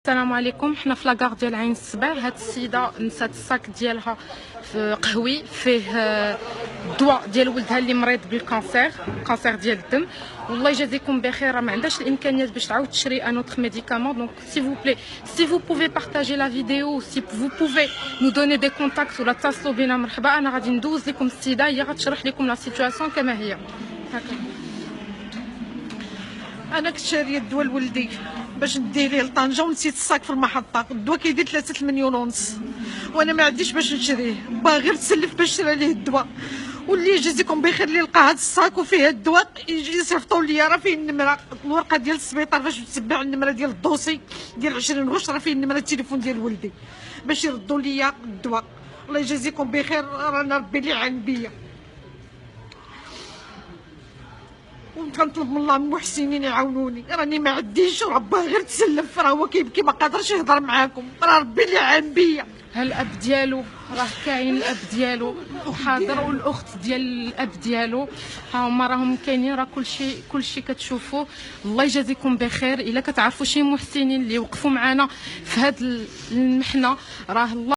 السلام عليكم. حنا في لاكار ديال عين السبع. هاد السيده نسات الصاك ديالها في قهوي فيه الدواء ديال ولدها اللي مريض بالكانسير، كانسير ديال الدم. والله يجازيكم بخير، راه ما عندهاش الامكانيات باش تعاود تشري ان اوتر ميديكامون. دونك سي فو بلي سي فو بوفي بارطاجي لا فيديو، سي فو بوفي نو دوني دي كونتاكت ولا اتصلوا بنا مرحبا. انا غادي ندوز لكم السيده، هي غتشرح لكم لا سيتوياسيون كما هي. هكا انا كنت شاريه الدواء لولدي باش نديه ليه لطنجه ونسيت الصاك في المحطه. الدواء كيدير 3 مليون ونص وانا ما عنديش باش نشريه، باغي غير تسلف باش نشري ليه الدواء. واللي يجازيكم بخير اللي لقى هذا الصاك وفيه الدواء يجي يصيفطوا لي، راه فيه النمره، الورقه ديال السبيطار فاش تتبع النمره ديال الدوسي ديال 20 غش، راه فيه النمره التليفون ديال ولدي باش يردوا لي الدواء. الله يجازيكم بخير، رانا ربي اللي عان بيا. وكنطلب من الله المحسنين يعاونوني، راني ما عنديش ورباه غير تسلف، راه هو كيبكي ما قادرش يهضر معاكم، راه ربي اللي عان بيا. ها الاب ديالو راه كاين، الاب ديالو حاضر والاخت ديال الاب ديالو ها هما راهم كاينين، راه كلشي كتشوفوه. الله يجازيكم بخير. الا كتعرفوا شي محسنين اللي وقفوا معنا في هاد المحنه، راه الله